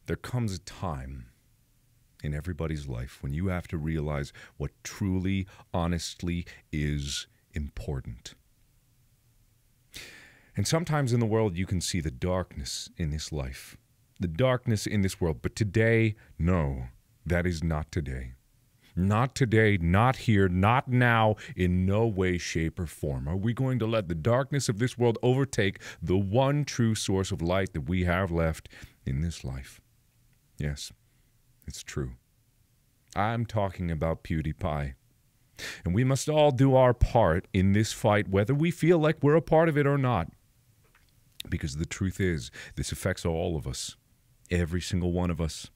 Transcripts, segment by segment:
There comes a time in everybody's life when you have to realize what truly, honestly is important. And sometimes in the world you can see the darkness in this life, the darkness in this world. But today, no, that is not today. Not today, not here, not now, in no way, shape, or form. Are we going to let the darkness of this world overtake the one true source of light that we have left in this life? Yes, it's true. I'm talking about PewDiePie. And we must all do our part in this fight, whether we feel like we're a part of it or not. Because the truth is, this affects all of us. Every single one of us.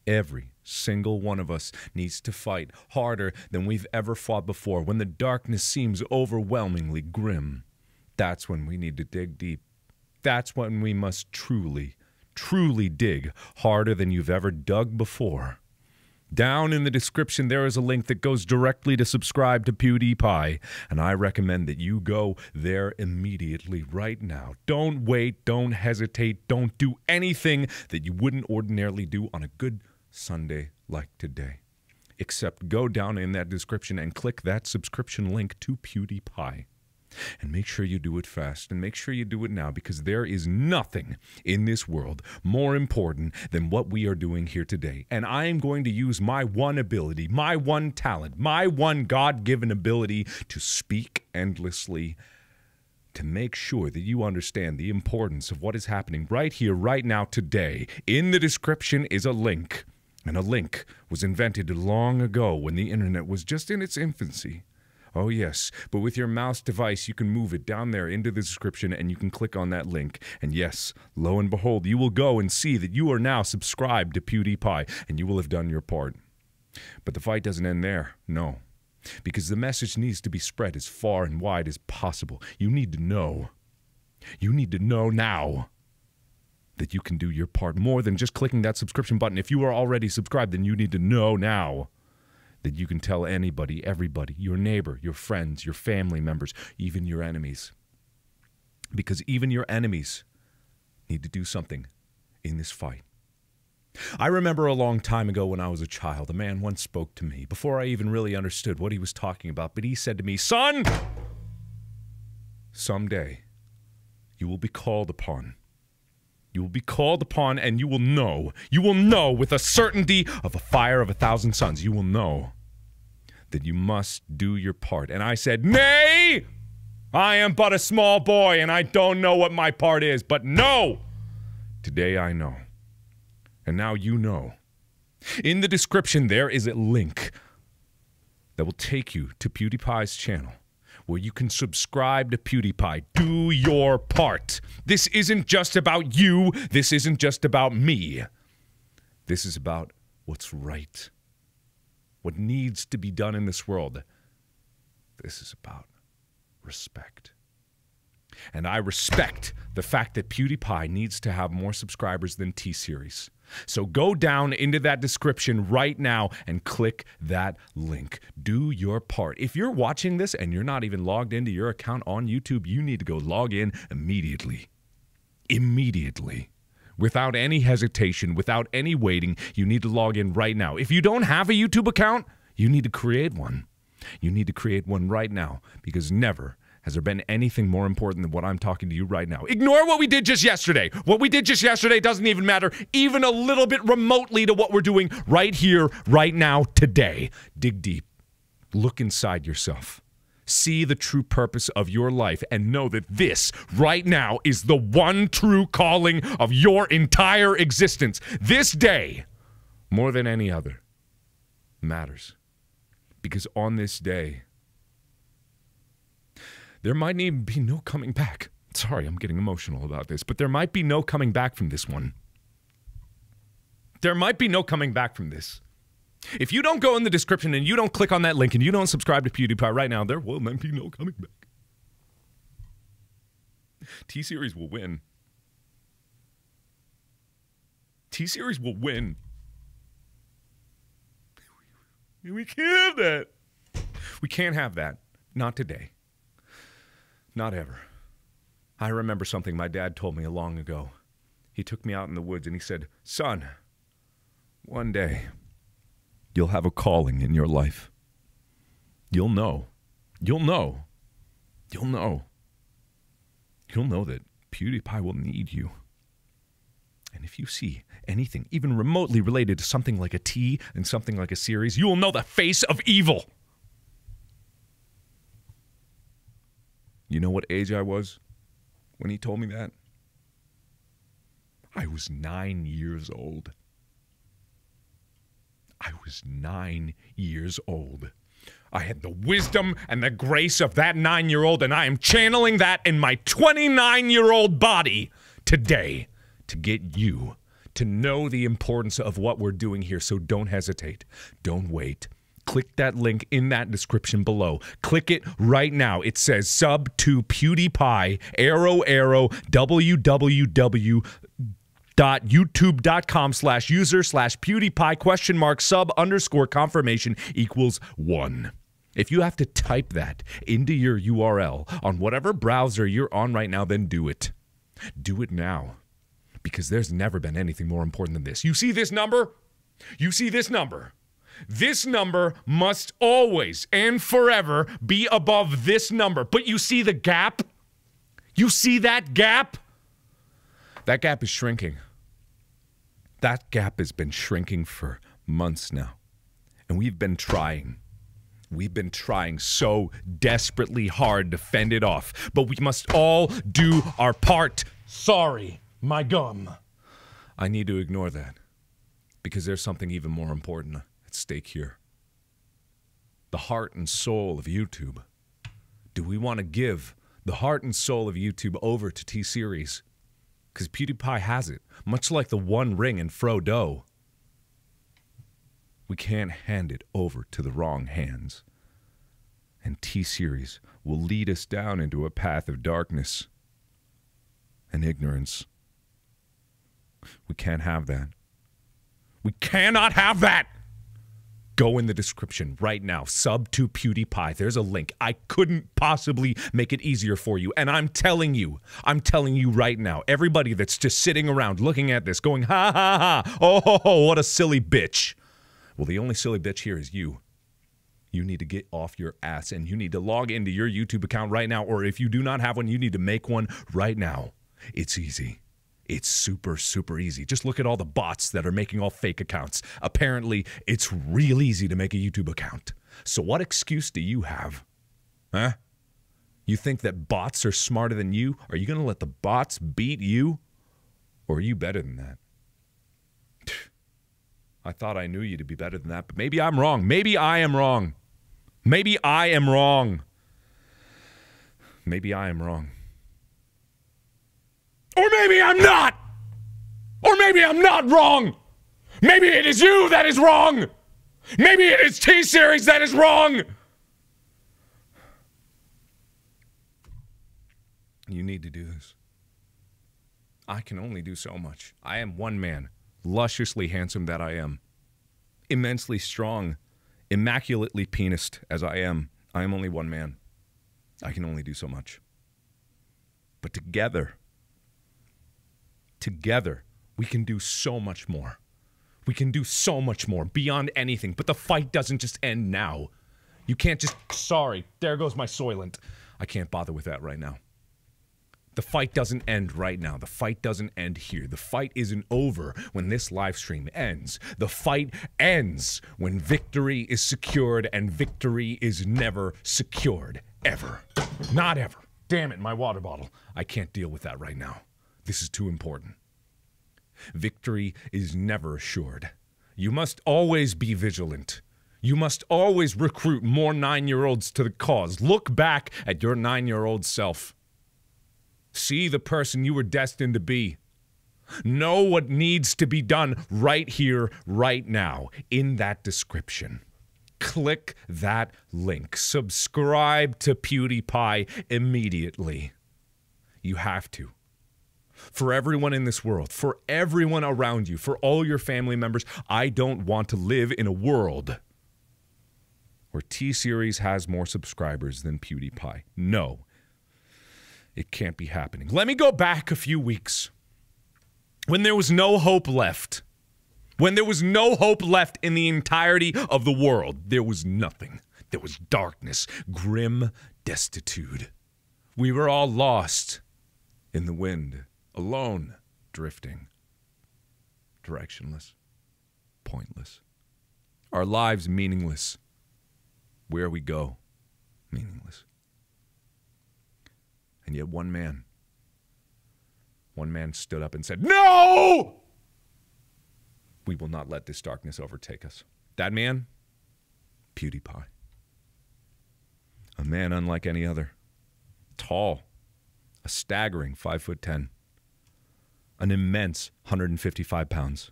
Every single one of us needs to fight harder than we've ever fought before. When the darkness seems overwhelmingly grim, that's when we need to dig deep. That's when we must truly dig harder than you've ever dug before. Down in the description, there is a link that goes directly to subscribe to PewDiePie, and I recommend that you go there immediately right now. Don't wait, don't hesitate, don't do anything that you wouldn't ordinarily do on a good Sunday like today. Except go down in that description and click that subscription link to PewDiePie. And make sure you do it fast, and make sure you do it now, because there is nothing in this world more important than what we are doing here today. And I am going to use my one ability, my one talent, my one God-given ability to speak endlessly to make sure that you understand the importance of what is happening right here, right now, today. In the description is a link, and a link was invented long ago when the internet was just in its infancy. Oh yes, but with your mouse device, you can move it down there into the description and you can click on that link. And yes, lo and behold, you will go and see that you are now subscribed to PewDiePie and you will have done your part. But the fight doesn't end there, no. Because the message needs to be spread as far and wide as possible. You need to know. You need to know now that you can do your part more than just clicking that subscription button. If you are already subscribed, then you need to know now that you can tell anybody, everybody, your neighbor, your friends, your family members, even your enemies. Because even your enemies need to do something in this fight. I remember a long time ago when I was a child, a man once spoke to me before I even really understood what he was talking about. But he said to me, "Son, someday you will be called upon. You will be called upon and you will know with a certainty of a fire of 1,000 suns. You will know that you must do your part." And I said, "Nay, I am but a small boy and I don't know what my part is, but no, today I know. And now you know." In the description, there is a link that will take you to PewDiePie's channel, where you can subscribe to PewDiePie. Do your part. This isn't just about you. This isn't just about me. This is about what's right. What needs to be done in this world. This is about respect. And I respect the fact that PewDiePie needs to have more subscribers than T-Series. So go down into that description right now and click that link. Do your part. If you're watching this and you're not even logged into your account on YouTube, you need to go log in immediately. Immediately. Without any hesitation, without any waiting, you need to log in right now. If you don't have a YouTube account, you need to create one. You need to create one right now, because never has there been anything more important than what I'm talking to you right now. Ignore what we did just yesterday. What we did just yesterday doesn't even matter, even a little bit remotely to what we're doing right here, right now, today. Dig deep. Look inside yourself. See the true purpose of your life and know that this, right now, is the one true calling of your entire existence. This day, more than any other, matters. Because on this day, there might even be no coming back. Sorry, I'm getting emotional about this, but there might be no coming back from this one. There might be no coming back from this. If you don't go in the description and you don't click on that link and you don't subscribe to PewDiePie right now, there will be no coming back. T-Series will win. T-Series will win. We can't have that. We can't have that. Not today. Not ever. I remember something my dad told me long ago. He took me out in the woods and he said, son, one day you'll have a calling in your life. You'll know. You'll know. You'll know. You'll know that PewDiePie will need you. And if you see anything even remotely related to something like a T and something like a series, you will know the face of evil. You know what age I was when he told me that? I was 9 years old. I was 9 years old. I had the wisdom and the grace of that 9-year-old, and I am channeling that in my 29-year-old body today to get you to know the importance of what we're doing here. So don't hesitate. Don't wait. Click that link in that description below. Click it right now. It says sub to PewDiePie, www.youtube.com/user/PewDiePie !sub_confirmation equals 1. If you have to type that into your URL on whatever browser you're on right now, then do it. Do it now. Because there's never been anything more important than this. You see this number? You see this number? This number must always and forever be above this number. But you see the gap? You see that gap? That gap is shrinking. That gap has been shrinking for months now. And we've been trying. We've been trying so desperately hard to fend it off. But we must all do our part. Sorry, my gum. I need to ignore that. Because there's something even more important at stake here. The heart and soul of YouTube. Do we want to give the heart and soul of YouTube over to T-Series? Because PewDiePie has it, much like the One Ring in Frodo. We can't hand it over to the wrong hands. And T-Series will lead us down into a path of darkness and ignorance. We can't have that. We cannot have that! Go in the description right now. Sub to PewDiePie. There's a link. I couldn't possibly make it easier for you. And I'm telling you right now, everybody that's just sitting around looking at this going, ha ha ha, oh, what a silly bitch. Well, the only silly bitch here is you. You need to get off your ass and you need to log into your YouTube account right now. Or if you do not have one, you need to make one right now. It's easy. It's super, super easy. Just look at all the bots that are making all fake accounts. Apparently, it's real easy to make a YouTube account. So what excuse do you have? Huh? You think that bots are smarter than you? Are you going to let the bots beat you? Or are you better than that? I thought I knew you to be better than that, but maybe I'm wrong. Maybe I am wrong. Maybe I am wrong. Maybe I am wrong. Or maybe I'm not! Or maybe I'm not wrong! Maybe it is you that is wrong! Maybe it is T-Series that is wrong! You need to do this. I can only do so much. I am one man, lusciously handsome that I am, immensely strong, immaculately penised as I am only one man. I can only do so much. But together, we can do so much more. We can do so much more, beyond anything. But the fight doesn't just end now. You can't just, sorry, there goes my Soylent. I can't bother with that right now. The fight doesn't end right now. The fight doesn't end here. The fight isn't over when this live stream ends. The fight ends when victory is secured, and victory is never secured. Ever. Not ever. Damn it, my water bottle. I can't deal with that right now. This is too important. Victory is never assured. You must always be vigilant. You must always recruit more 9-year-olds to the cause. Look back at your 9-year-old self. See the person you were destined to be. Know what needs to be done right here, right now, in that description. Click that link. Subscribe to PewDiePie immediately. You have to. For everyone in this world, for everyone around you, for all your family members, I don't want to live in a world where T-Series has more subscribers than PewDiePie. No, it can't be happening. Let me go back a few weeks. When there was no hope left. When there was no hope left in the entirety of the world. There was nothing. There was darkness, grim destitute. We were all lost in the wind, alone, drifting, directionless, pointless. Our lives meaningless. Where we go, meaningless. And yet one man stood up and said, "No! We will not let this darkness overtake us." That man, PewDiePie. A man unlike any other. Tall, a staggering 5'10", an immense 155 pounds.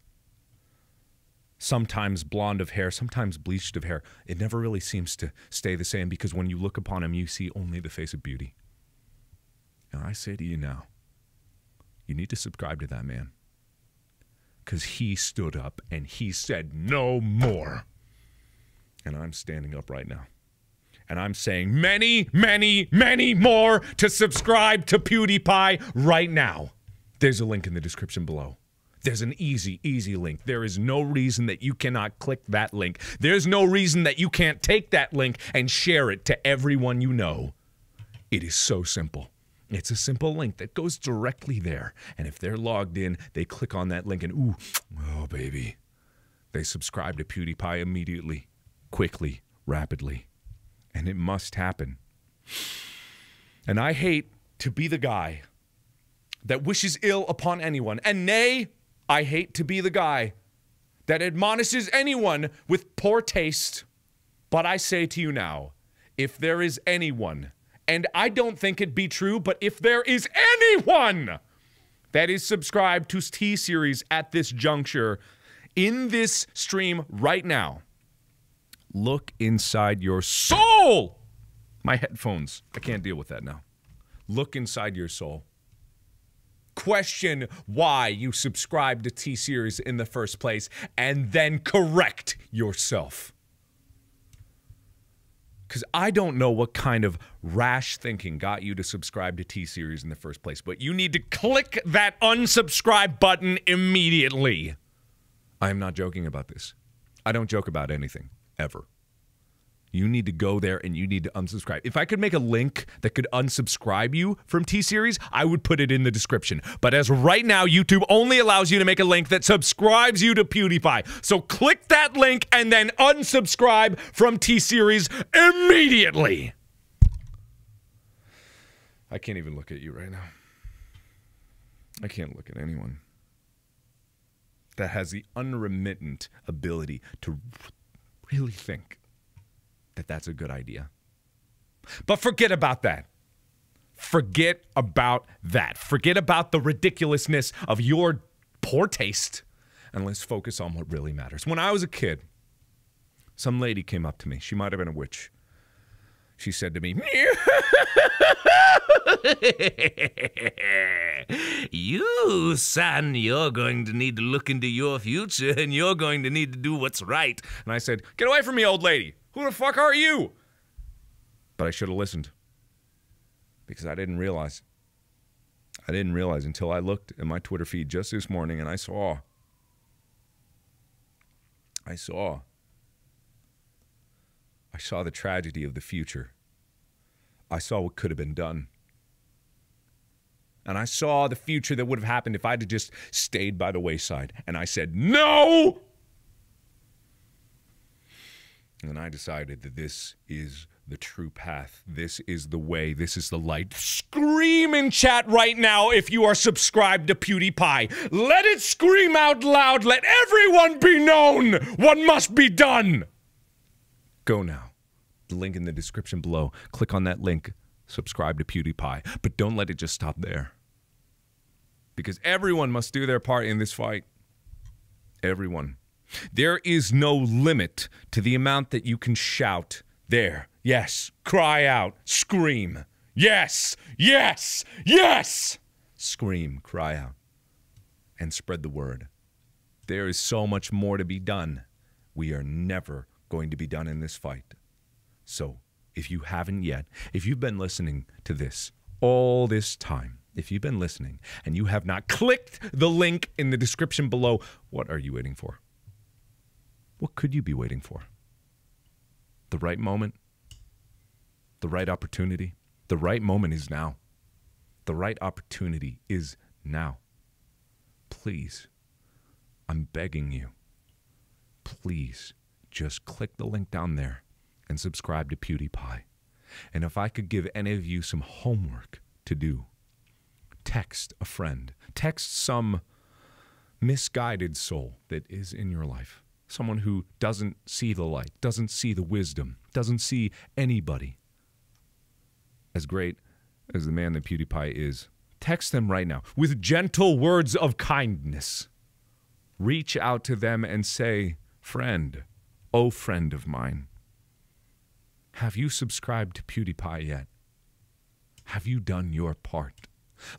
Sometimes blonde of hair, sometimes bleached of hair. It never really seems to stay the same because when you look upon him, you see only the face of beauty. And I say to you now, you need to subscribe to that man. Because he stood up and he said no more. And I'm standing up right now. And I'm saying many, many, many more to subscribe to PewDiePie right now. There's a link in the description below. There's an easy, easy link. There is no reason that you cannot click that link. There's no reason that you can't take that link and share it to everyone you know. It is so simple. It's a simple link that goes directly there. And if they're logged in, they click on that link and ooh, oh baby. They subscribe to PewDiePie immediately, quickly, rapidly. And it must happen. And I hate to be the guy that wishes ill upon anyone. And nay, I hate to be the guy that admonishes anyone with poor taste. But I say to you now, if there is anyone, and I don't think it be true, but if there is anyone that is subscribed to T-Series at this juncture, in this stream right now, look inside your soul. My headphones, I can't deal with that now. Look inside your soul. Question why you subscribed to T-Series in the first place, and then correct yourself. Because I don't know what kind of rash thinking got you to subscribe to T-Series in the first place, but you need to click that unsubscribe button immediately. I am not joking about this. I don't joke about anything, ever. You need to go there and you need to unsubscribe. If I could make a link that could unsubscribe you from T-Series, I would put it in the description. But as right now, YouTube only allows you to make a link that subscribes you to PewDiePie. So click that link and then unsubscribe from T-Series immediately. I can't even look at you right now. I can't look at anyone that has the unremittent ability to really think that that's a good idea. But forget about that. Forget about that. Forget about the ridiculousness of your poor taste, and let's focus on what really matters. When I was a kid, some lady came up to me. She might have been a witch. She said to me, "You, son, you're going to need to look into your future, and you're going to need to do what's right." And I said, "Get away from me, old lady. Who the fuck are you?" But I should have listened. Because I didn't realize. I didn't realize until I looked at my Twitter feed just this morning and I saw the tragedy of the future. I saw what could have been done. And I saw the future that would have happened if I'd have just stayed by the wayside. And I said, no! And I decided that this is the true path. This is the way. This is the light. Scream in chat right now if you are subscribed to PewDiePie. Let it scream out loud. Let everyone be known what must be done. Go now. The link in the description below. Click on that link. Subscribe to PewDiePie. But don't let it just stop there. Because everyone must do their part in this fight. Everyone. There is no limit to the amount that you can shout. There. Yes. Cry out. Scream. Yes. Yes. Yes. Scream. Cry out. And spread the word. There is so much more to be done. We are never going to be done in this fight. So, if you haven't yet, if you've been listening to this all this time, If you've been listening and you have not clicked the link in the description below, what are you waiting for? What could you be waiting for? The right moment? The right opportunity? The right moment is now. The right opportunity is now. Please, I'm begging you, please just click the link down there and subscribe to PewDiePie. And if I could give any of you some homework to do, text a friend. Text some misguided soul that is in your life. Someone who doesn't see the light, doesn't see the wisdom, doesn't see anybody as great as the man that PewDiePie is. Text them right now with gentle words of kindness. Reach out to them and say, friend, oh friend of mine, have you subscribed to PewDiePie yet? Have you done your part?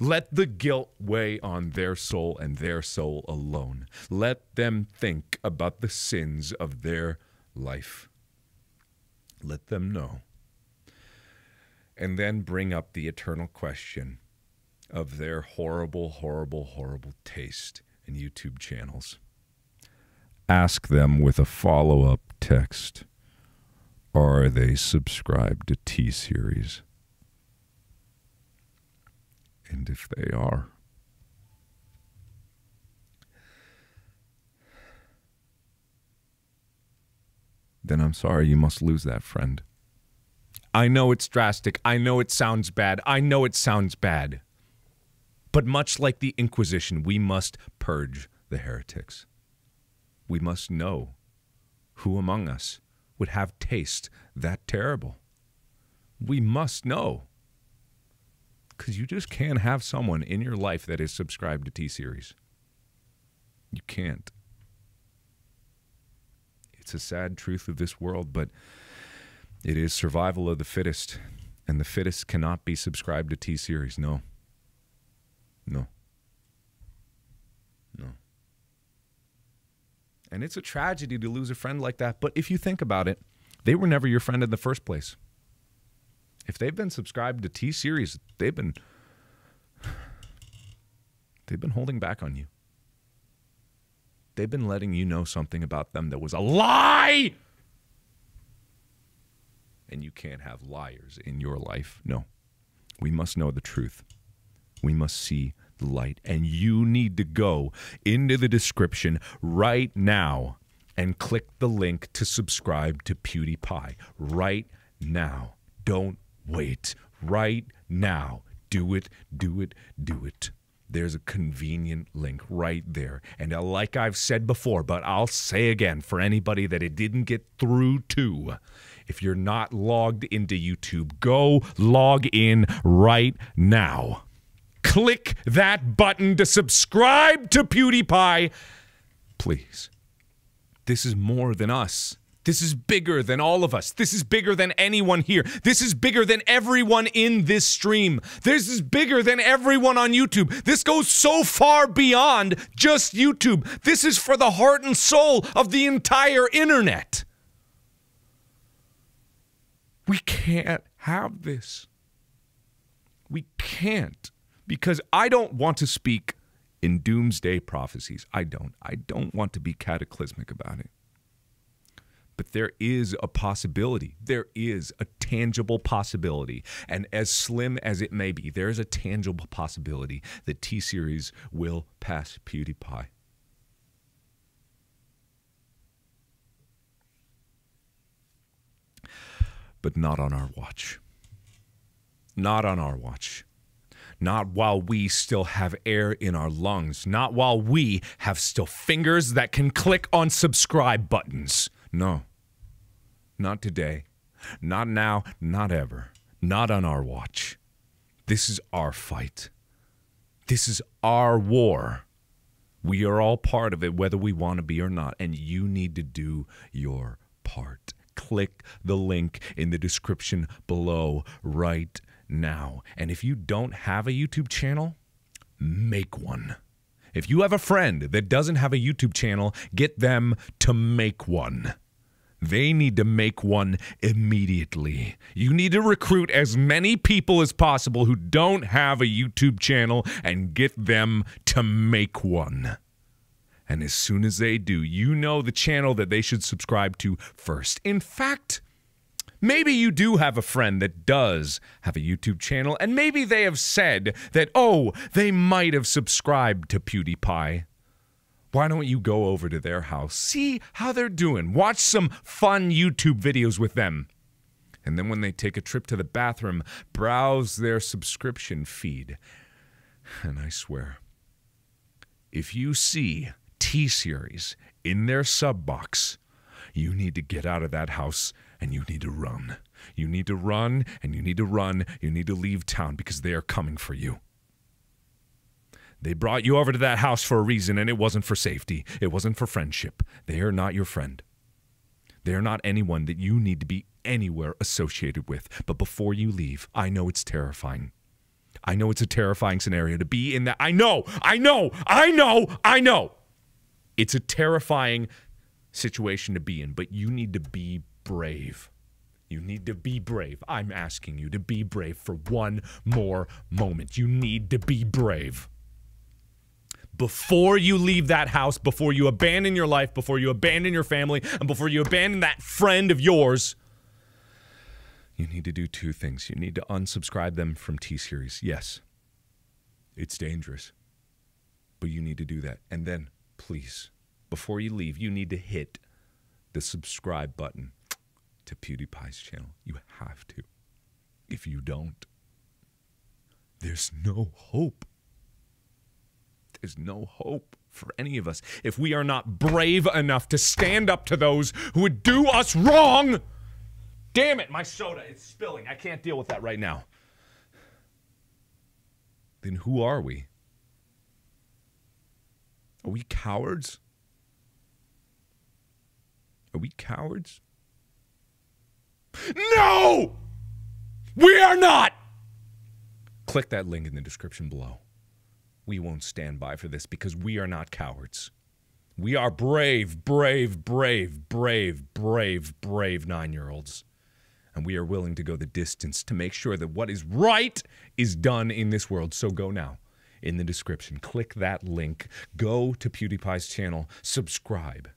Let the guilt weigh on their soul and their soul alone. Let them think about the sins of their life. Let them know. And then bring up the eternal question of their horrible, horrible, horrible taste in YouTube channels. Ask them with a follow-up text, are they subscribed to T-Series? And if they are, then I'm sorry, you must lose that friend. I know it's drastic. I know it sounds bad. I know it sounds bad. But much like the Inquisition, we must purge the heretics. We must know who among us would have taste that terrible. We must know. Because you just can't have someone in your life that is subscribed to T-Series. You can't. It's a sad truth of this world, but it is survival of the fittest. And the fittest cannot be subscribed to T-Series. No. No. No. And it's a tragedy to lose a friend like that. But if you think about it, they were never your friend in the first place. If they've been subscribed to T-Series, they've been holding back on you. They've been letting you know something about them that was a lie. And you can't have liars in your life. No. We must know the truth. We must see the light. And you need to go into the description right now and click the link to subscribe to PewDiePie. Right now. Don't wait. Right now. Do it, do it, do it. There's a convenient link right there. And like I've said before, but I'll say again for anybody that it didn't get through to, if you're not logged into YouTube, go log in right now. Click that button to subscribe to PewDiePie. Please. This is more than us. This is bigger than all of us. This is bigger than anyone here. This is bigger than everyone in this stream. This is bigger than everyone on YouTube. This goes so far beyond just YouTube. This is for the heart and soul of the entire internet. We can't have this. We can't. Because I don't want to speak in doomsday prophecies. I don't want to be cataclysmic about it. But there is a possibility. There is a tangible possibility. And as slim as it may be, there is a tangible possibility that T-Series will pass PewDiePie. But not on our watch. Not on our watch. Not while we still have air in our lungs. Not while we have still fingers that can click on subscribe buttons. No. Not today. Not now. Not ever. Not on our watch. This is our fight. This is our war. We are all part of it, whether we want to be or not. And you need to do your part. Click the link in the description below right now. And if you don't have a YouTube channel, make one. If you have a friend that doesn't have a YouTube channel, get them to make one. They need to make one immediately. You need to recruit as many people as possible who don't have a YouTube channel and get them to make one. And as soon as they do, you know the channel that they should subscribe to first. In fact, maybe you do have a friend that does have a YouTube channel, and maybe they have said that, oh, they might have subscribed to PewDiePie. Why don't you go over to their house, see how they're doing, watch some fun YouTube videos with them, and then when they take a trip to the bathroom, browse their subscription feed. And I swear, if you see T-Series in their sub box, you need to get out of that house and you need to run. You need to run and you need to run. You need to leave town because they are coming for you. They brought you over to that house for a reason, and it wasn't for safety. It wasn't for friendship. They are not your friend. They are not anyone that you need to be anywhere associated with. But before you leave, I know it's terrifying. I know it's a terrifying scenario to be in that. I know. It's a terrifying situation to be in, but you need to be brave. You need to be brave. I'm asking you to be brave for one more moment. You need to be brave. Before you leave that house, before you abandon your life, before you abandon your family, and before you abandon that friend of yours, you need to do two things. You need to unsubscribe them from T-Series. Yes, it's dangerous, but you need to do that. And then, please, before you leave, you need to hit the subscribe button to PewDiePie's channel. You have to. If you don't, there's no hope. There's no hope for any of us if we are not brave enough to stand up to those who would do us wrong. Damn it, my soda is spilling. I can't deal with that right now. Then who are we? Are we cowards? Are we cowards? No! We are not! Click that link in the description below. We won't stand by for this because we are not cowards. We are brave, brave, brave, brave, brave, brave 9-year-olds. And we are willing to go the distance to make sure that what is right is done in this world. So go now in the description. Click that link. Go to PewDiePie's channel. Subscribe.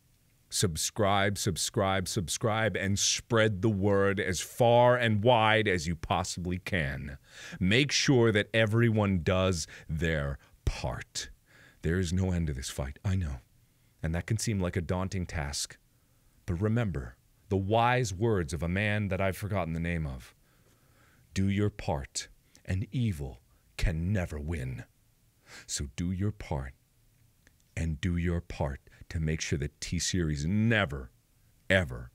Subscribe, subscribe, subscribe, and spread the word as far and wide as you possibly can. Make sure that everyone does their part. There is no end to this fight, I know. And that can seem like a daunting task. But remember the wise words of a man that I've forgotten the name of. Do your part, and evil can never win. So do your part, and do your part to make sure that T-Series never, ever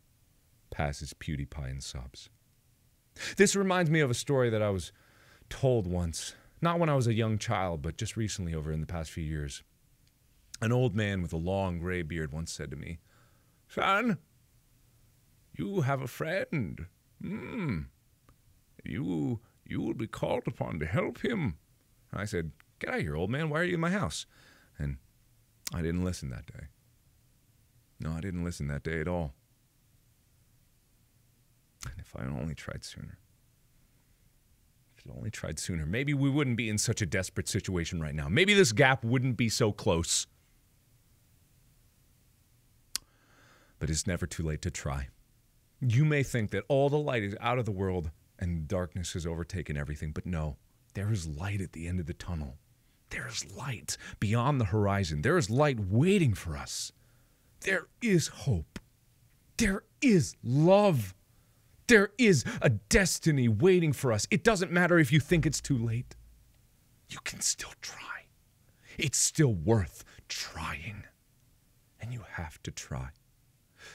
passes PewDiePie in subs. This reminds me of a story that I was told once. Not when I was a young child, but just recently over in the past few years. An old man with a long gray beard once said to me, "Son, you have a friend. You will be called upon to help him." I said, "Get out of here, old man. Why are you in my house?" And I didn't listen that day. No, I didn't listen that day at all. And if I only tried sooner. Only tried sooner, maybe we wouldn't be in such a desperate situation right now. Maybe this gap wouldn't be so close. But it's never too late to try. You may think that all the light is out of the world and darkness has overtaken everything, but no, there is light at the end of the tunnel. There is light beyond the horizon. There is light waiting for us. There is hope. There is love. There is a destiny waiting for us. It doesn't matter if you think it's too late. You can still try. It's still worth trying. And you have to try.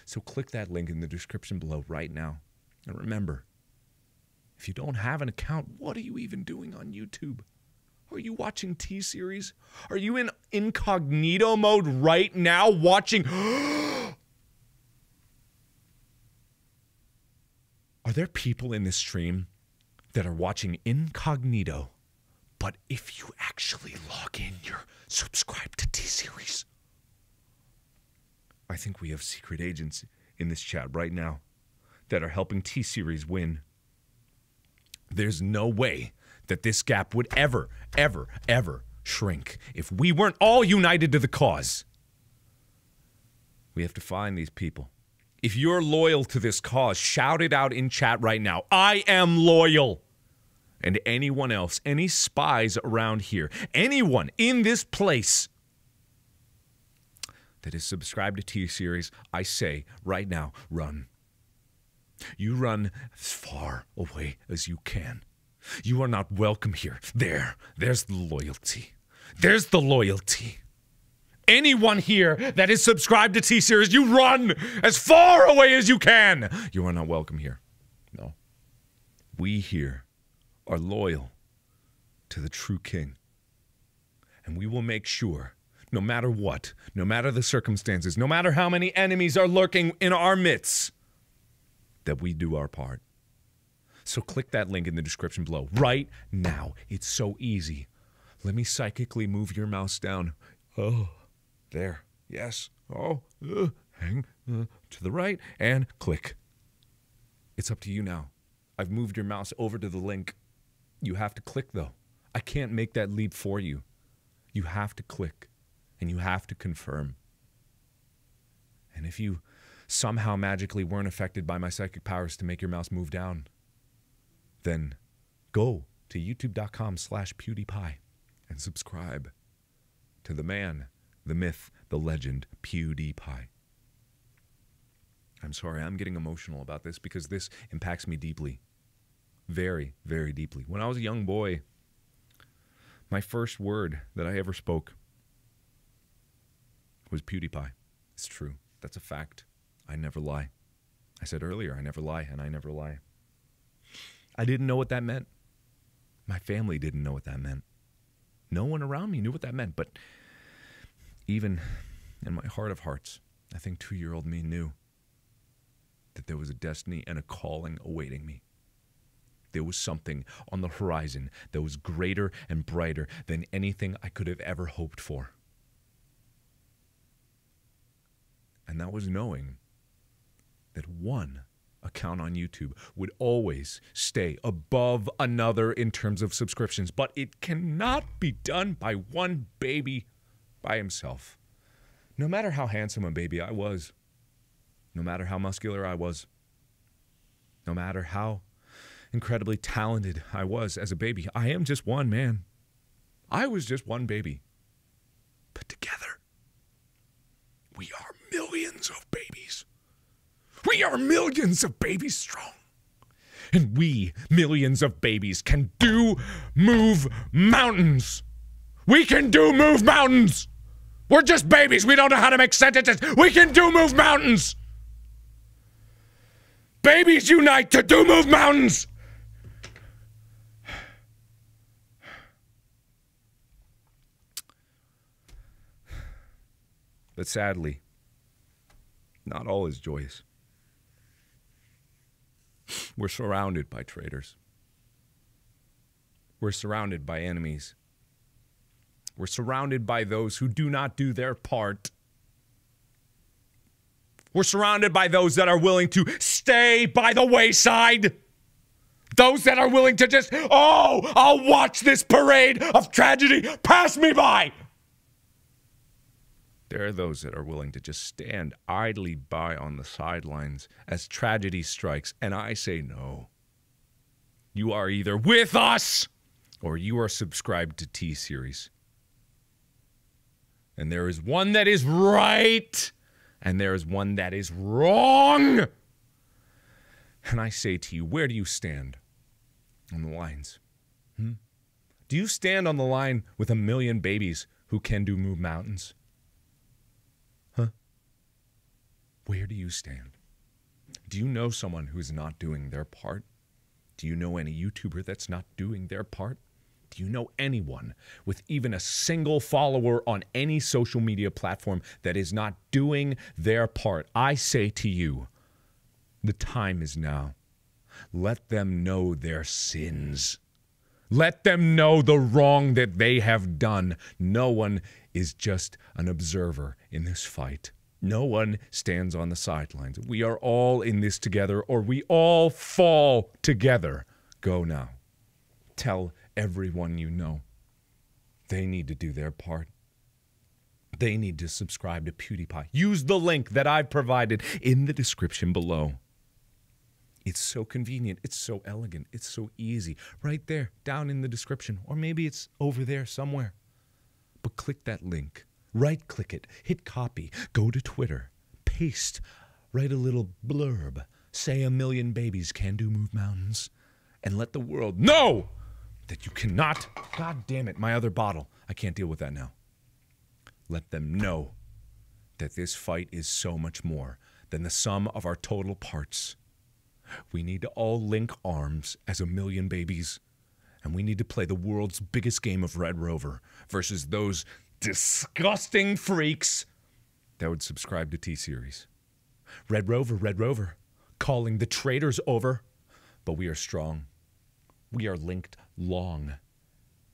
So click that link in the description below right now. And remember, if you don't have an account, what are you even doing on YouTube? Are you watching T-Series? Are you in incognito mode right now watching? Are there people in this stream that are watching incognito, but if you actually log in, you're subscribed to T-Series? I think we have secret agents in this chat right now that are helping T-Series win. There's no way that this gap would ever, ever, ever shrink if we weren't all united to the cause. We have to find these people. If you're loyal to this cause, shout it out in chat right now. I am loyal. And anyone else, any spies around here, anyone in this place that is subscribed to T-Series, I say right now, run. You run as far away as you can. You are not welcome here. There's the loyalty. There's the loyalty. Anyone here that is subscribed to T-Series, you run as far away as you can. You are not welcome here. No. We here are loyal to the true king. And we will make sure, no matter what, no matter the circumstances, no matter how many enemies are lurking in our midst, that we do our part. So click that link in the description below right now. It's so easy. Let me psychically move your mouse down. Oh, there. Yes. Oh, hang to the right and click. It's up to you now. I've moved your mouse over to the link. You have to click, though. I can't make that leap for you. You have to click, and you have to confirm. And if you somehow magically weren't affected by my psychic powers to make your mouse move down, then go to youtube.com/PewDiePie and subscribe to the man, the myth, the legend, PewDiePie. I'm sorry, I'm getting emotional about this because this impacts me deeply. Very, very deeply. When I was a young boy, my first word that I ever spoke was PewDiePie. It's true. That's a fact. I never lie. I said earlier, I never lie, and I never lie. I didn't know what that meant. My family didn't know what that meant. No one around me knew what that meant, but even in my heart of hearts, I think 2-year-old me knew that there was a destiny and a calling awaiting me. There was something on the horizon that was greater and brighter than anything I could have ever hoped for. And that was knowing that one account on YouTube would always stay above another in terms of subscriptions, but it cannot be done by one baby by himself. No matter how handsome a baby I was, no matter how muscular I was, no matter how incredibly talented I was as a baby, I am just one man. I was just one baby. But together, we are millions of babies. We are millions of babies strong. And we, millions of babies, can move mountains. We can move mountains. We're just babies. We don't know how to make sentences. We can move mountains. Babies unite to move mountains. But sadly, not all is joyous. We're surrounded by traitors. We're surrounded by enemies. We're surrounded by those who do not do their part. We're surrounded by those that are willing to stay by the wayside. Those that are willing to just, oh, I'll watch this parade of tragedy pass me by. There are those that are willing to just stand idly by on the sidelines as tragedy strikes, and I say no. You are either with us or you are subscribed to T-Series. And there is one that is right, and there is one that is wrong. And I say to you, where do you stand on the lines? Do you stand on the line with a million babies who can move mountains? Where do you stand? Do you know someone who's not doing their part? Do you know any YouTuber that's not doing their part? Do you know anyone with even a single follower on any social media platform that is not doing their part? I say to you, the time is now. Let them know their sins. Let them know the wrong that they have done. No one is just an observer in this fight. No one stands on the sidelines. We are all in this together, or we all fall together. Go now. Tell everyone you know. They need to do their part. They need to subscribe to PewDiePie. Use the link that I've provided in the description below. It's so convenient. It's so elegant. It's so easy. Right there, down in the description. Or maybe it's over there somewhere. But click that link. Right-click it. Hit copy. Go to Twitter. Paste. Write a little blurb. Say 1 million babies can do move mountains. And let the world know that you cannot. God damn it, my other bottle. I can't deal with that now. Let them know that this fight is so much more than the sum of our total parts. We need to all link arms as 1 million babies, and we need to play the world's biggest game of Red Rover versus those disgusting freaks that would subscribe to T-Series. Red Rover, calling the traitors over, but we are strong. We are linked long,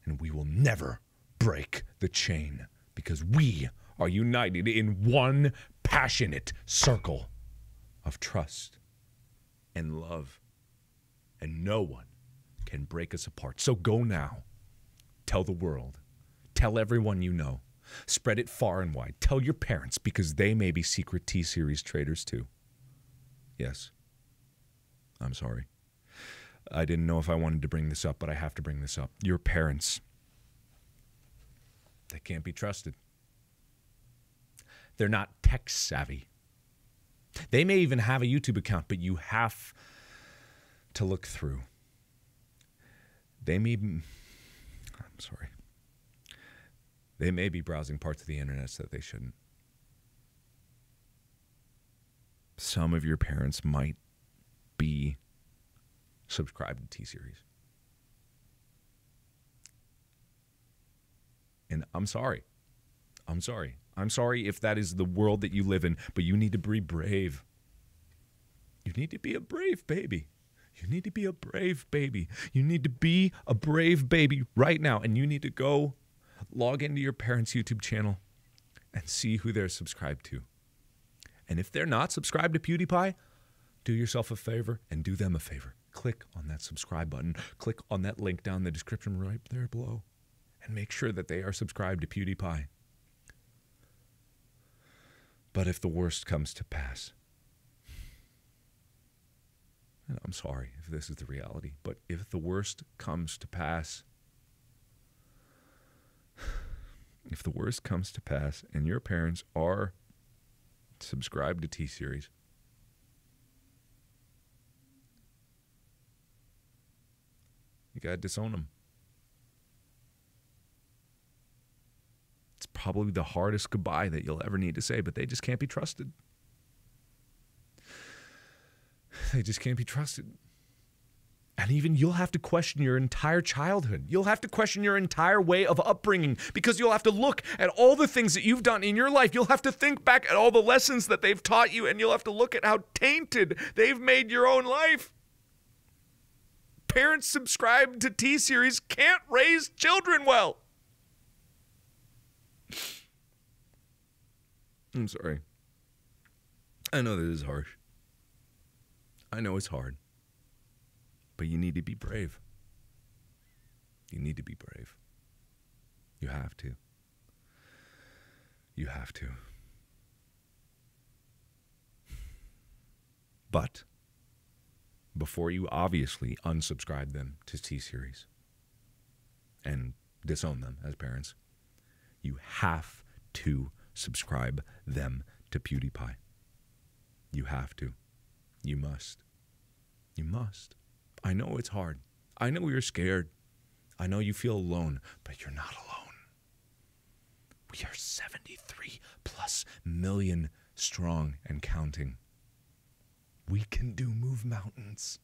and we will never break the chain because we are united in one passionate circle of trust and love, and no one can break us apart. So go now. Tell the world. Tell everyone you know. Spread it far and wide. Tell your parents because they may be secret T-Series traitors too. Yes. I'm sorry. I didn't know if I wanted to bring this up, but I have to bring this up. Your parents, they can't be trusted. They're not tech savvy. They may even have a YouTube account, but you have to look through. They may be, I'm sorry. They may be browsing parts of the internet that they shouldn't. Some of your parents might be subscribed to T-Series. And I'm sorry. I'm sorry. I'm sorry if that is the world that you live in, but you need to be brave. You need to be a brave baby. You need to be a brave baby. You need to be a brave baby right now, and you need to go log into your parents' YouTube channel and see who they're subscribed to. And if they're not subscribed to PewDiePie, do yourself a favor and do them a favor. Click on that subscribe button. Click on that link down in the description right there below and make sure that they are subscribed to PewDiePie. But if the worst comes to pass, and I'm sorry if this is the reality, but if the worst comes to pass, if the worst comes to pass and your parents are subscribed to T-Series, you gotta disown them. It's probably the hardest goodbye that you'll ever need to say, but they just can't be trusted. They just can't be trusted. And even you'll have to question your entire childhood. You'll have to question your entire way of upbringing because you'll have to look at all the things that you've done in your life. You'll have to think back at all the lessons that they've taught you, and you'll have to look at how tainted they've made your own life. Parents subscribed to T-Series can't raise children well. I'm sorry. I know this is harsh. I know it's hard. But you need to be brave. You need to be brave. You have to. You have to. But before you obviously unsubscribe them to T-Series and disown them as parents, you have to subscribe them to PewDiePie. You have to. You must. You must. I know it's hard. I know you're scared. I know you feel alone, but you're not alone. We are 73+ million strong and counting. We can do Move Mountains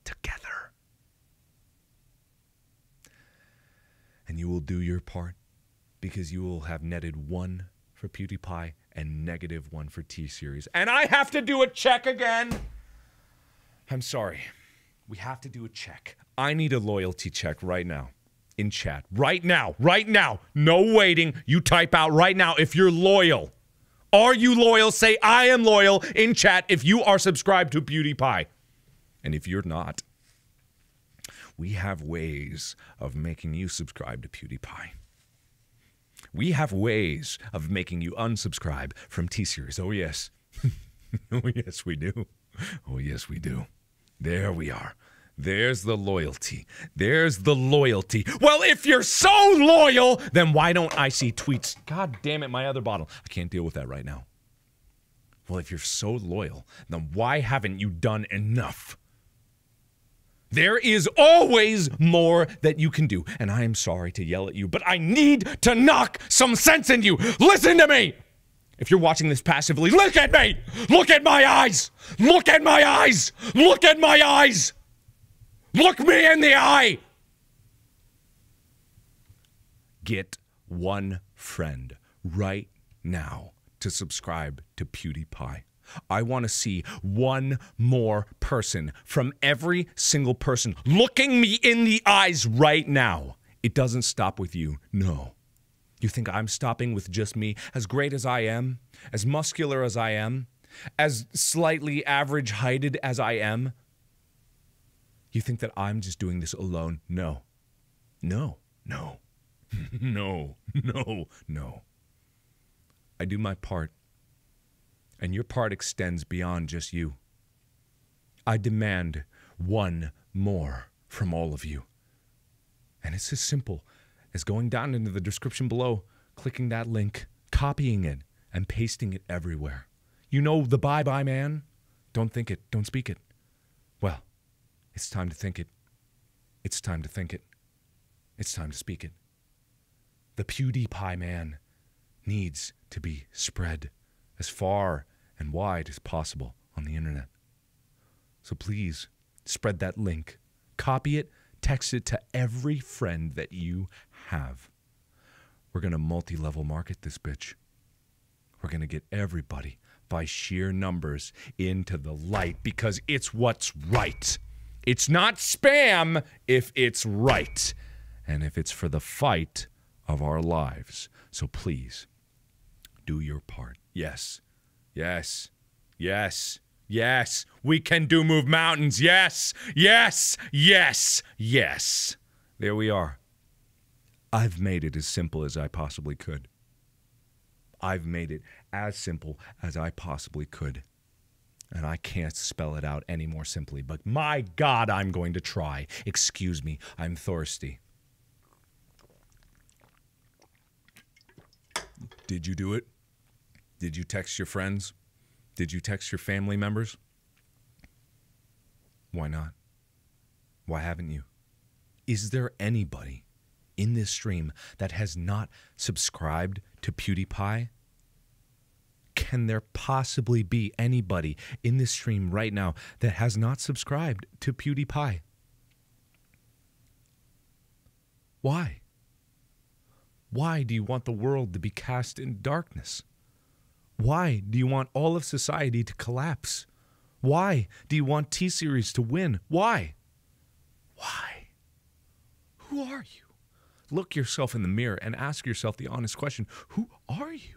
together. And you will do your part because you will have netted 1 for PewDiePie and -1 for T-Series. And I have to do a check again. I'm sorry. We have to do a check. I need a loyalty check right now. In chat. Right now. Right now. No waiting. You type out right now if you're loyal. Are you loyal? Say, I am loyal in chat if you are subscribed to PewDiePie. And if you're not, we have ways of making you subscribe to PewDiePie. We have ways of making you unsubscribe from T-Series. Oh, yes. Oh, yes, we do. Oh, yes, we do. There we are. There's the loyalty. There's the loyalty. Well, if you're so loyal, then why don't I see tweets? God damn it, my other bottle. I can't deal with that right now. Well, if you're so loyal, then why haven't you done enough? There is always more that you can do. And I am sorry to yell at you, but I need to knock some sense in you. Listen to me. If you're watching this passively, look at me. Look at my eyes. Look at my eyes. Look at my eyes. Look me in the eye. Get one friend right now to subscribe to PewDiePie. I want to see one more person from every single person looking me in the eyes right now. It doesn't stop with you. No. You think I'm stopping with just me? As great as I am, as muscular as I am, as slightly average heighted as I am, you think that I'm just doing this alone? No. No. No. No. No. No. I do my part. And your part extends beyond just you. I demand one more from all of you. And it's as simple as going down into the description below, clicking that link, copying it, and pasting it everywhere. You know the bye-bye man? Don't think it. Don't speak it. Well, it's time to think it. It's time to think it. It's time to speak it. The PewDiePie man needs to be spread as far and wide as possible on the internet. So please spread that link, copy it, text it to every friend that you have. We're going to multi-level market this bitch. We're going to get everybody by sheer numbers into the light because it's what's right. It's not spam if it's right. And if it's for the fight of our lives. So please, do your part. Yes. Yes. Yes. Yes. We can move mountains. Yes. Yes. Yes. Yes. There we are. I've made it as simple as I possibly could. I've made it as simple as I possibly could. And I can't spell it out any more simply, but my God, I'm going to try. Excuse me, I'm thirsty. Did you do it? Did you text your friends? Did you text your family members? Why not? Why haven't you? Is there anybody in this stream that has not subscribed to PewDiePie? Can there possibly be anybody in this stream right now that has not subscribed to PewDiePie? Why? Why do you want the world to be cast in darkness? Why do you want all of society to collapse? Why do you want T-Series to win? Why? Why? Who are you? Look yourself in the mirror and ask yourself the honest question, who are you?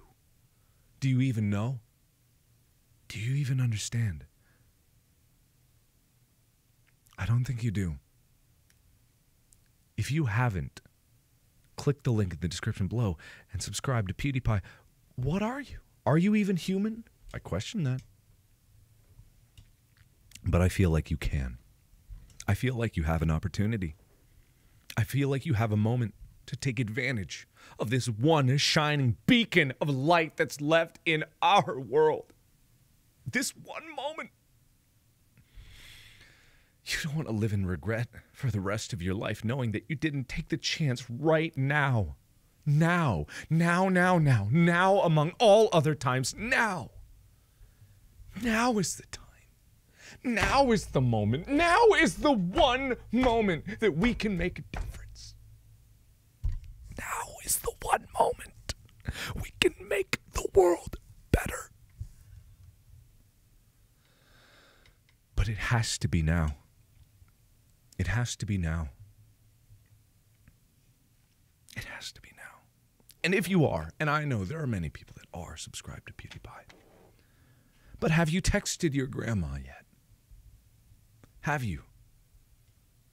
Do you even know? Do you even understand? I don't think you do. If you haven't, click the link in the description below and subscribe to PewDiePie. What are you? Are you even human? I question that. But I feel like you can. I feel like you have an opportunity. I feel like you have a moment to take advantage of this one shining beacon of light that's left in our world. This one moment. You don't want to live in regret for the rest of your life knowing that you didn't take the chance right now. Now among all other times, now. Now is the time. Now is the moment. Now is the one moment that we can make a difference. Now is the one moment we can make the world better. But it has to be now. It has to be now. It has to be now. And if you are, and I know there are many people that are subscribed to PewDiePie, but have you texted your grandma yet? Have you?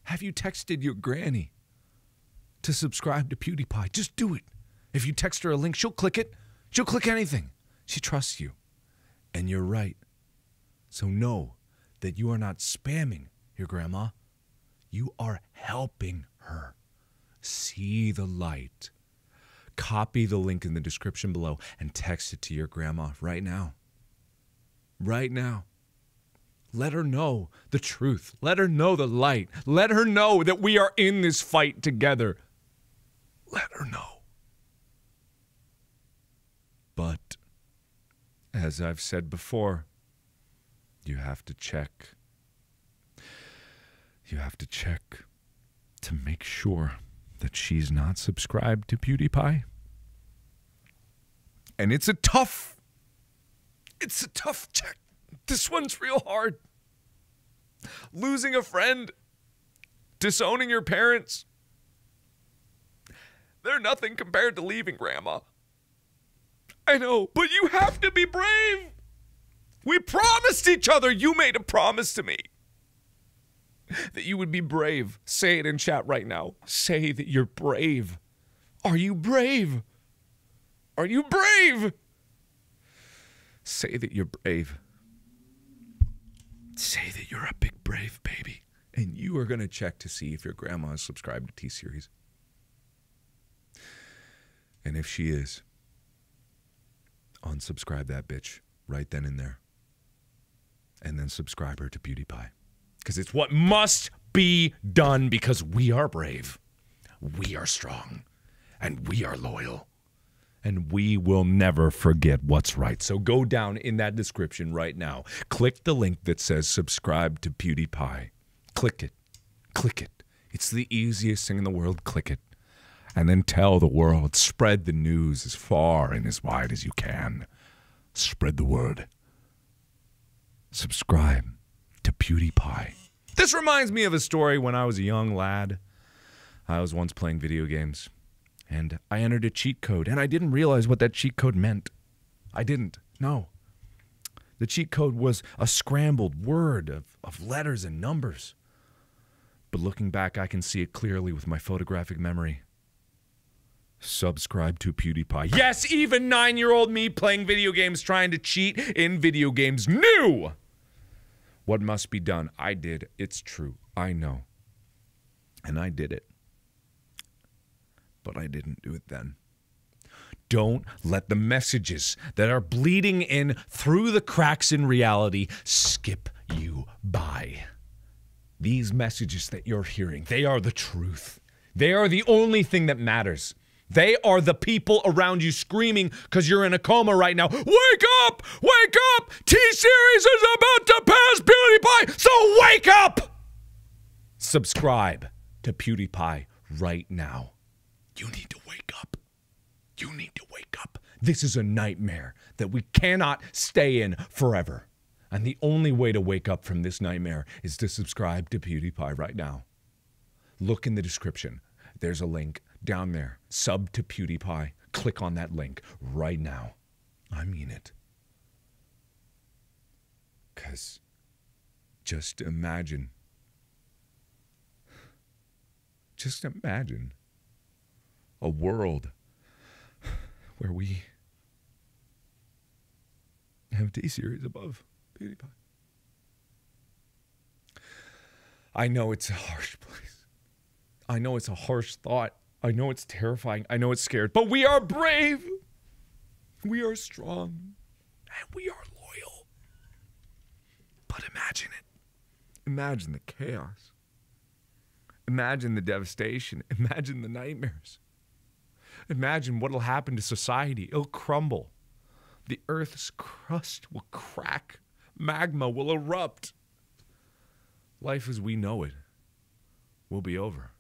Have you texted your granny to subscribe to PewDiePie? Just do it. If you text her a link, she'll click it. She'll click anything. She trusts you. And you're right. So know that you are not spamming your grandma. You are helping her see the light. Copy the link in the description below and text it to your grandma right now. Right now. Let her know the truth. Let her know the light. Let her know that we are in this fight together. Let her know. But, as I've said before, you have to check. You have to check to make sure that she's not subscribed to PewDiePie. And it's a tough check. This one's real hard. Losing a friend, disowning your parents, they're nothing compared to leaving grandma. I know, but you have to be brave. We promised each other. You made a promise to me that you would be brave. Say it in chat right now. Say that you're brave. Are you brave? Are you brave? Say that you're brave. Say that you're a big brave baby. And you are going to check to see if your grandma is subscribed to T-Series. And if she is, unsubscribe that bitch right then and there. And then subscribe her to PewDiePie. Because it's what must be done, because we are brave. We are strong. And we are loyal. And we will never forget what's right. So go down in that description right now. Click the link that says subscribe to PewDiePie. Click it. Click it. It's the easiest thing in the world. Click it. And then tell the world. Spread the news as far and as wide as you can. Spread the word. Subscribe to PewDiePie. This reminds me of a story when I was a young lad. I was once playing video games, and I entered a cheat code, and I didn't realize what that cheat code meant. I didn't. No. The cheat code was a scrambled word of letters and numbers. But looking back, I can see it clearly with my photographic memory. Subscribe to PewDiePie. Yes, even 9-year-old me playing video games, trying to cheat in video games, knew what must be done. I did. It's true. I know. And I did it. But I didn't do it then. Don't let the messages that are bleeding in through the cracks in reality skip you by. These messages that you're hearing, they are the truth. They are the only thing that matters. They are the people around you screaming because you're in a coma right now. Wake up! Wake up! T-Series is about to pass PewDiePie, so wake up! Subscribe to PewDiePie right now. You need to wake up. You need to wake up. This is a nightmare that we cannot stay in forever. And the only way to wake up from this nightmare is to subscribe to PewDiePie right now. Look in the description. There's a link down there. Sub to PewDiePie. Click on that link right now. I mean it. Because just imagine. Just imagine a world where we have T-Series above PewDiePie. I know it's a harsh place. I know it's a harsh thought. I know it's terrifying. I know it's scared. But we are brave. We are strong. And we are loyal. But imagine it. Imagine the chaos. Imagine the devastation. Imagine the nightmares. Imagine what will happen to society. It'll crumble. The Earth's crust will crack. Magma will erupt. Life as we know it will be over.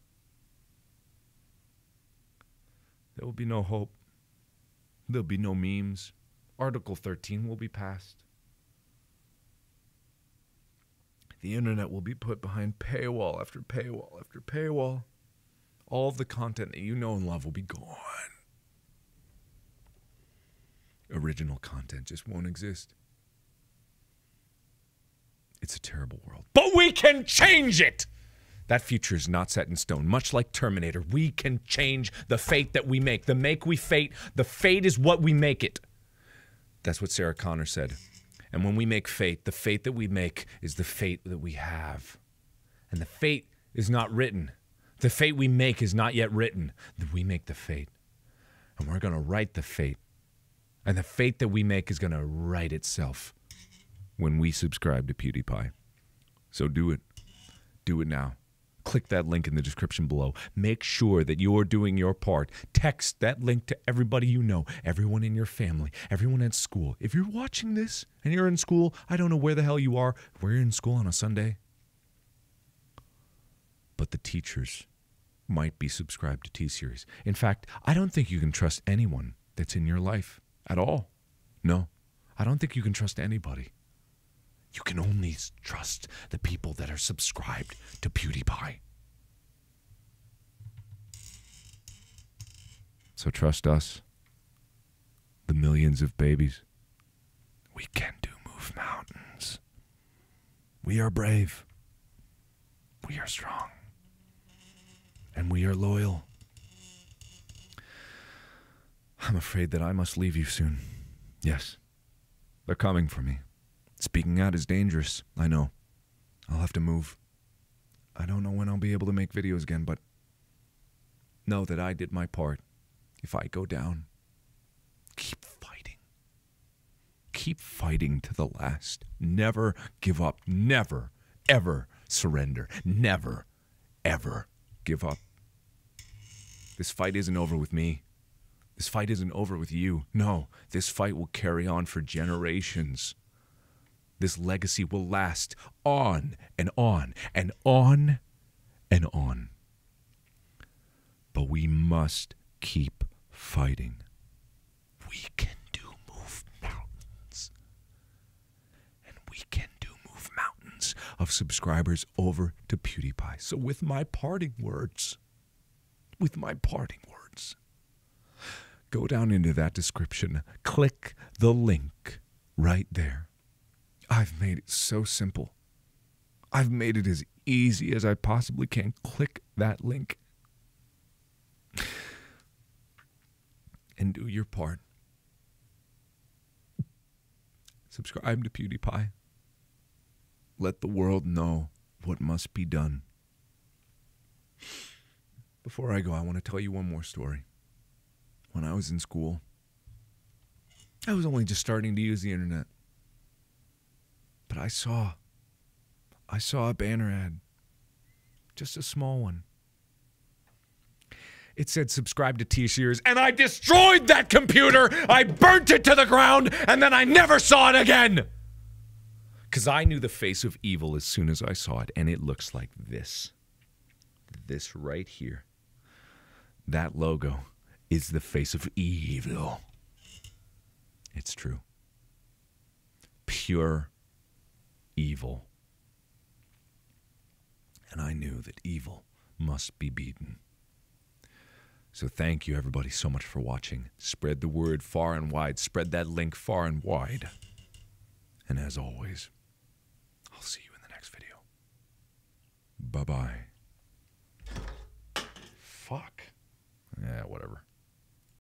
There will be no hope. There'll be no memes. Article 13 will be passed. The internet will be put behind paywall after paywall after paywall. All of the content that you know and love will be gone. Original content just won't exist. It's a terrible world. But we can change it! That future is not set in stone. Much like Terminator, we can change the fate that we make. The make we fate, the fate is what we make it. That's what Sarah Connor said. And when we make fate, the fate that we make is the fate that we have. And the fate is not written. The fate we make is not yet written. We make the fate. And we're going to write the fate. And the fate that we make is going to write itself when we subscribe to PewDiePie. So do it. Do it now. Click that link in the description below. Make sure that you're doing your part. Text that link to everybody you know, everyone in your family, everyone at school. If you're watching this and you're in school, I don't know where the hell you are. We're in school on a Sunday. But the teachers might be subscribed to T-Series. In fact, I don't think you can trust anyone that's in your life at all. No, I don't think you can trust anybody. You can only trust the people that are subscribed to PewDiePie. So trust us, the millions of babies. We can move mountains. We are brave. We are strong. And we are loyal. I'm afraid that I must leave you soon. Yes, they're coming for me. Speaking out is dangerous, I know. I'll have to move. I don't know when I'll be able to make videos again, but know that I did my part. If I go down, keep fighting. Keep fighting to the last. Never give up. Never, ever surrender. Never, ever give up. This fight isn't over with me. This fight isn't over with you. No, this fight will carry on for generations. This legacy will last on and on and on and on. But we must keep fighting. We can move mountains. And we can move mountains of subscribers over to PewDiePie. So with my parting words, go down into that description. Click the link right there. I've made it so simple. I've made it as easy as I possibly can. Click that link. And do your part. Subscribe to PewDiePie. Let the world know what must be done. Before I go, I want to tell you one more story. When I was in school, I was only just starting to use the internet. But I saw a banner ad, just a small one. It said subscribe to T-Series, and I destroyed that computer! I burnt it to the ground, and then I never saw it again! Because I knew the face of evil as soon as I saw it, and it looks like this. This right here. That logo is the face of evil. It's true. Pure evil. And I knew that evil must be beaten. So thank you everybody so much for watching. Spread the word far and wide. Spread that link far and wide. And as always, I'll see you in the next video. Bye-bye. Fuck. Yeah, whatever.